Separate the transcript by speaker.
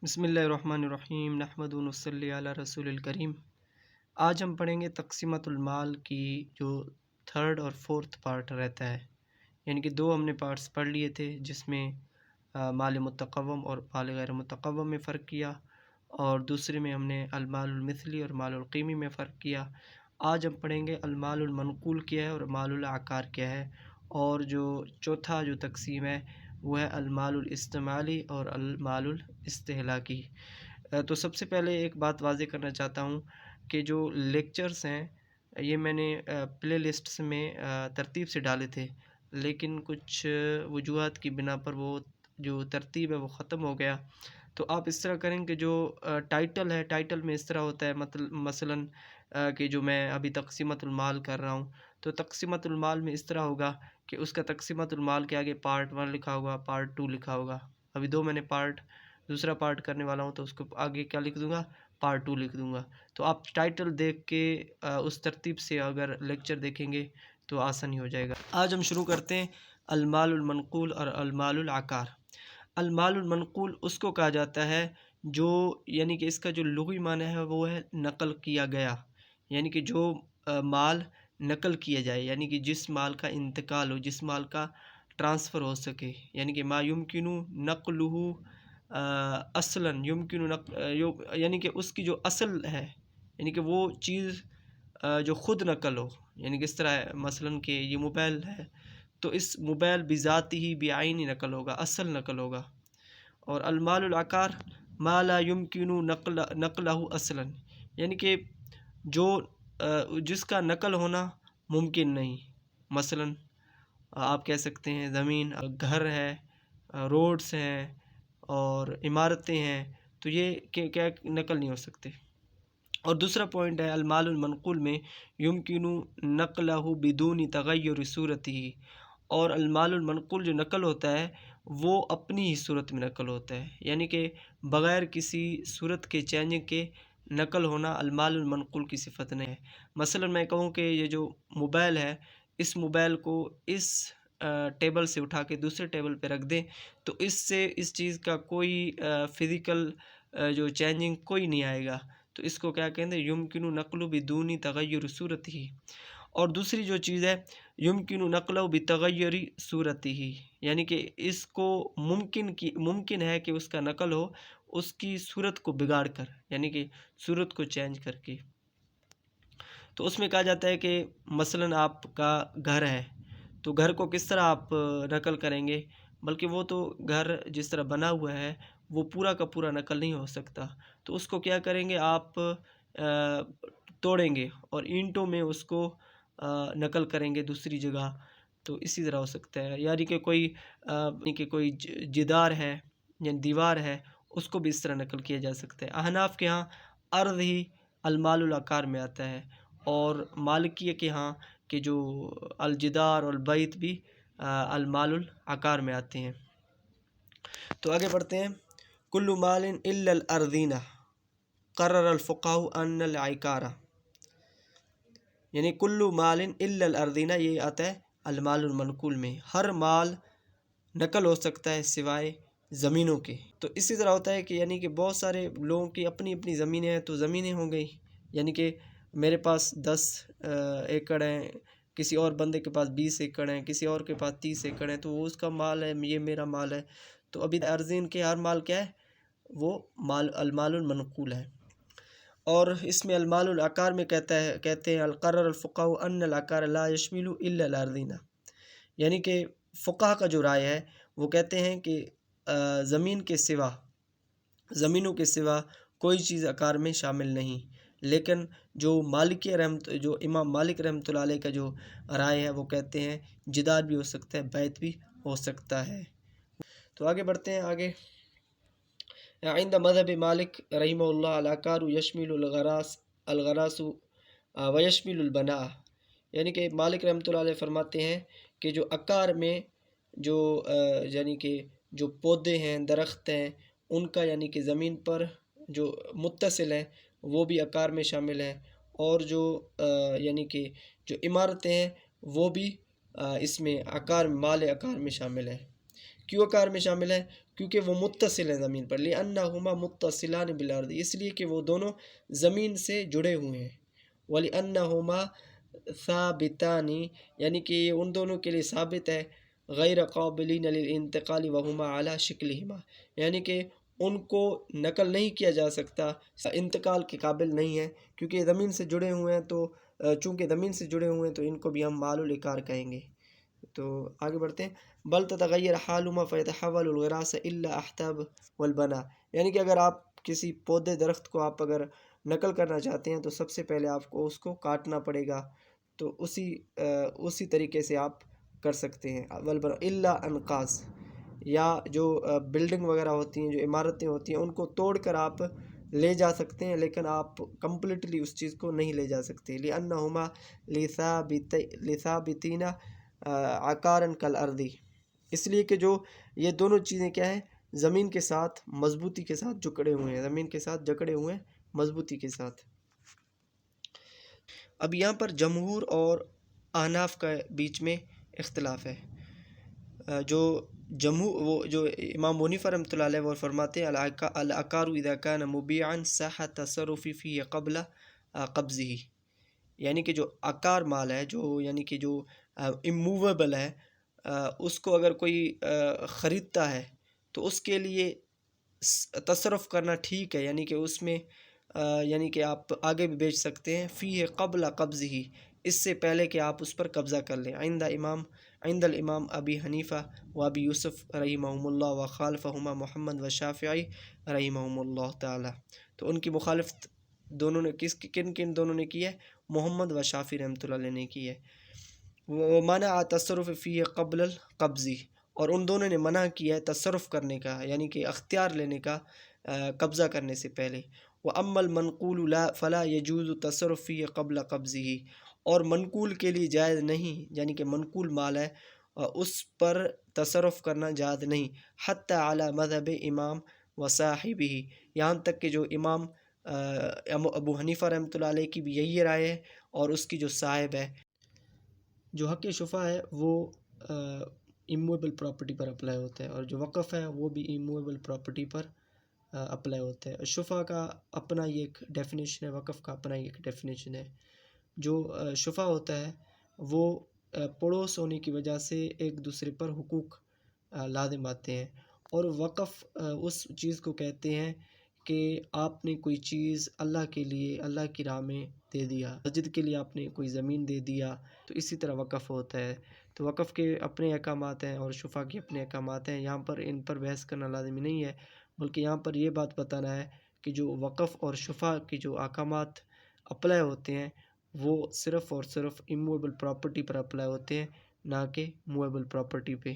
Speaker 1: بسم اللہ الرحمن الرحیم نحمد و نصلی علی رسول الکریم۔ آج ہم پڑھیں گے تقسیمۃ المال کی جو تھرڈ اور فورتھ پارٹ رہتا ہے، یعنی کہ دو ہم نے پارٹس پڑھ لیے تھے جس میں مال متقوم اور مال غیر متقوم میں فرق کیا، اور دوسرے میں ہم نے المال المثلی اور مال القیمی میں فرق کیا۔ آج ہم پڑھیں گے المال المنقول کیا ہے اور مال العقار کیا ہے، اور جو چوتھا جو تقسیم ہے وہ ہے المال الاستعمالی اور المال الاستہلاکی۔ تو سب سے پہلے ایک بات واضح کرنا چاہتا ہوں کہ جو لیکچرز ہیں یہ میں نے پلے لسٹس میں ترتیب سے ڈالے تھے، لیکن کچھ وجوہات کی بنا پر وہ جو ترتیب ہے وہ ختم ہو گیا۔ تو آپ اس طرح کریں کہ جو ٹائٹل ہے، ٹائٹل میں اس طرح ہوتا ہے مثلاً کہ جو میں ابھی تقسیمۃ المال کر رہا ہوں تو تقسیمۃ المال میں اس طرح ہوگا کہ اس کا تقسیمۃ المال کے آگے پارٹ 1 لکھا ہوگا، پارٹ 2 لکھا ہوگا۔ ابھی میں نے دوسرا پارٹ کرنے والا ہوں تو اس کو آگے کیا لکھ دوں گا، پارٹ 2 لکھ دوں گا۔ تو آپ ٹائٹل دیکھ کے اس ترتیب سے اگر لیکچر دیکھیں گے تو آسانی ہو جائے گا۔ آج ہم شروع کرتے ہیں المال المنقول اور المال العقار۔ المال المنقول اس کو کہا جاتا ہے جو یعنی کہ اس کا جو لغوی معنی ہے وہ ہے نقل کیا گیا، یعنی کہ جو مال نقل کیا جائے، یعنی کہ جس مال کا انتقال ہو، جس مال کا ٹرانسفر ہو سکے، یعنی کہ ما یمکن نقلہ اصلاً یمکن یعنی کہ اس کی جو اصل ہے، یعنی کہ وہ چیز جو خود نقل ہو، یعنی کہ اس طرح ہے مثلاً کہ یہ موبائل ہے تو اس موبائل بذاتی ہی بعینی نقل ہوگا، اصل نقل ہوگا۔ اور المال العقار ما لا یمکن نقلہ اصلاً، یعنی کہ جو جس کا نقل ہونا ممکن نہیں، مثلاً آپ کہہ سکتے ہیں زمین، گھر ہے، روڈس ہیں اور عمارتیں ہیں، تو یہ کیا نقل نہیں ہو سکتے۔ اور دوسرا پوائنٹ ہے المال المنقول میں یمکن نقلہ بدون تغیر صورتہ، اور المال المنقول جو نقل ہوتا ہے وہ اپنی ہی صورت میں نقل ہوتا ہے، یعنی کہ بغیر کسی صورت کے چینج کے نقل ہونا المال المنقول کی صفت نہیں ہے۔ مثلاً میں کہوں کہ یہ جو موبائل ہے، اس موبائل کو اس ٹیبل سے اٹھا کے دوسرے ٹیبل پہ رکھ دیں تو اس سے اس چیز کا کوئی فزیکل جو چینجنگ کوئی نہیں آئے گا، تو اس کو کیا کہیں گے، یمکن نقل بدون تغیر صورتہ۔ اور دوسری جو چیز ہے یمکن نقل بتغیر صورتہ، یعنی کہ اس کو ممکن ہے کہ اس کا نقل ہو اس کی صورت کو بگاڑ کر، یعنی کہ صورت کو چینج کر کے۔ تو اس میں کہا جاتا ہے کہ مثلاً آپ کا گھر ہے تو گھر کو کس طرح آپ نقل کریں گے، بلکہ وہ تو گھر جس طرح بنا ہوا ہے وہ پورا کا پورا نقل نہیں ہو سکتا، تو اس کو کیا کریں گے، آپ توڑیں گے اور اینٹوں میں اس کو نقل کریں گے دوسری جگہ، تو اسی طرح ہو سکتا ہے۔ یعنی کہ کوئی جدار ہے یا دیوار ہے اس کو بھی اس طرح نقل کیا جا سکتا ہے۔ احناف کے ہاں ارض ہی المال العقار میں آتا ہے، اور مالکیہ کے ہاں کہ جو الجدار اور البیت بھی المال العقار میں آتے ہیں۔ تو آگے بڑھتے ہیں۔ کل مال الا الارضین قرر الفقہاء ان العقار، یعنی کل مال الا الارضین یہ آتا ہے المال المنقول میں، ہر مال نقل ہو سکتا ہے سوائے زمینوں کے۔ تو اسی طرح ہوتا ہے کہ یعنی کہ بہت سارے لوگوں کی اپنی اپنی زمینیں ہیں تو زمینیں ہو گئی، یعنی کہ میرے پاس 10 ایکڑ ہیں، کسی اور بندے کے پاس 20 ایکڑ ہیں، کسی اور کے پاس 30 ایکڑ ہیں، تو وہ اس کا مال ہے، یہ میرا مال ہے۔ تو ابھی ارضین کے ہر مال کیا ہے، وہ المال المنقول ہے۔ اور اس میں المال العقار میں کہتے ہیں القرر الفقهاء ان العقار لا يشمل الا الارضین، یعنی کہ فقہ کا جو رائے ہے وہ کہتے ہیں کہ زمین کے سوا، زمینوں کے سوا کوئی چیز عقار میں شامل نہیں، لیکن جو امام مالک رحمۃ اللہ علیہ کا جو رائے ہے وہ کہتے ہیں جدار بھی ہو سکتا ہے، بیت بھی ہو سکتا ہے۔ تو آگے بڑھتے ہیں۔ آگے عند مذہب مالک رحمہ اللہ العقار یشمل الغراس ویشمل البناء، یعنی کہ مالک رحمۃ اللہ علیہ فرماتے ہیں کہ جو عقار میں جو یعنی کہ جو پودے ہیں، درخت ہیں، ان کا یعنی کہ زمین پر جو متصل ہیں وہ بھی عقار میں شامل ہیں، اور جو یعنی کہ جو عمارتیں ہیں وہ بھی اس میں مال عقار میں شامل ہیں۔ کیوں عقار میں شامل ہے؟ کیونکہ وہ متصل ہیں زمین پر، لِأَنَّهُمَا مُتَّصِلَانِ بِالْأَرْضِ، اس لیے کہ وہ دونوں زمین سے جڑے ہوئے ہیں، وَلِأَنَّهُمَا ثَابِتَانِ، یعنی کہ یہ ان دونوں کے لیے ثابت ہے، غیر قابلین للانتقال وہما علی شکلہما، یعنی کہ ان کو نقل نہیں کیا جا سکتا، انتقال کے قابل نہیں ہے، کیونکہ زمین سے جڑے ہوئے ہیں، تو چونکہ زمین سے جڑے ہوئے ہیں تو ان کو بھی ہم مال العقار کہیں گے۔ تو آگے بڑھتے ہیں، بل تتغیر حالهما فیتحول الغراس الا احتاب والبنا، یعنی کہ اگر آپ کسی پودے درخت کو آپ اگر نقل کرنا چاہتے ہیں تو سب سے پہلے آپ کو اس کو کاٹنا پڑے گا، تو اسی طریقے سے آپ کر سکتے ہیں، والبنا الا انقاض، یا جو بلڈنگ وغیرہ ہوتی ہیں، جو عمارتیں ہوتی ہیں، ان کو توڑ کر آپ لے جا سکتے ہیں، لیکن آپ کمپلیٹلی اس چیز کو نہیں لے جا سکتے، لِأَنَّهُمَا لِثَابِتِينَ عَقَارًا كَالْأَرْضِ، اس لیے کہ جو یہ دونوں چیزیں کیا ہیں، زمین کے ساتھ مضبوطی کے ساتھ جکڑے ہوئے ہیں، زمین کے ساتھ جکڑے ہوئے ہیں مضبوطی کے ساتھ۔ اب یہاں پر جمہور اور احناف کا بیچ میں اختلاف ہے۔ جو امام حنیفہ رحمۃ اللہ علیہ وہ فرماتے ہیں العقار اذا كان مبيعا صح التصرف فيه قبل قبضه، یعنی کہ جو عقار مال ہے، جو یعنی کہ جو اموویبل ہے، اس کو اگر کوئی خریدتا ہے تو اس کے لیے تصرف کرنا ٹھیک ہے، یعنی کہ اس میں یعنی کہ آپ آگے بھی بیچ سکتے ہیں، فیہ قبل قبضہ، اس سے پہلے کہ آپ اس پر قبضہ کر لیں، عند الامام ابی حنیفہ و ابی یوسف رحمہم اللہ و خالفہما محمد و شافعی رحمہم اللہ تعالی، تو ان کی مخالفت دونوں نے کن دونوں نے کی ہے؟ محمد و شافعی رحمۃ اللہ علیہ نے کی ہے۔ وہ منع تصرف فی قبل القبض، اور ان دونوں نے منع کیا ہے تصرف کرنے کا، یعنی کہ اختیار لینے کا قبضہ کرنے سے پہلے۔ وَأَمَّا الْمَنْقُولُ لَا فَلَا يَجُوزُ التَّصَرُّفُ فِيهِ قَبْلَ قَبْضِهِ، اور منقول کے لیے جائز نہیں، یعنی کہ منقول مال ہے اس پر تصرف کرنا جائز نہیں، حتی علی مذہب امام و صاحبہ، یہاں تک کہ جو امام ابو حنیفہ رحمۃ اللہ علیہ کی بھی یہی رائے ہے، اور اس کی جو صاحب ہے، جو حق شفا ہے وہ امویبل پراپرٹی پر اپلائی ہوتا ہے، اور جو وقف ہے وہ بھی امویبل پراپرٹی پر اپلائی ہوتا ہے۔ شفا کا اپنا یہ ایک ڈیفینیشن ہے، وقف کا اپنا ایک ڈیفینیشن ہے۔ جو شفا ہوتا ہے وہ پڑوس ہونے کی وجہ سے ایک دوسرے پر حقوق لازم آتے ہیں، اور وقف اس چیز کو کہتے ہیں کہ آپ نے کوئی چیز اللہ کے لیے، اللہ کی راہ میں دے دیا، مسجد کے لیے آپ نے کوئی زمین دے دیا، تو اسی طرح وقف ہوتا ہے۔ تو وقف کے اپنے احکامات ہیں اور شفا کے اپنے احکامات ہیں، یہاں پر ان پر بحث کرنا لازمی نہیں ہے، بلکہ یہاں پر یہ بات بتانا ہے کہ جو وقف اور شفا کی جو احکامات اپلائی ہوتے ہیں وہ صرف اور صرف امویبل پراپرٹی پر اپلائی ہوتے ہیں، نہ کہ مویبل پراپرٹی پہ۔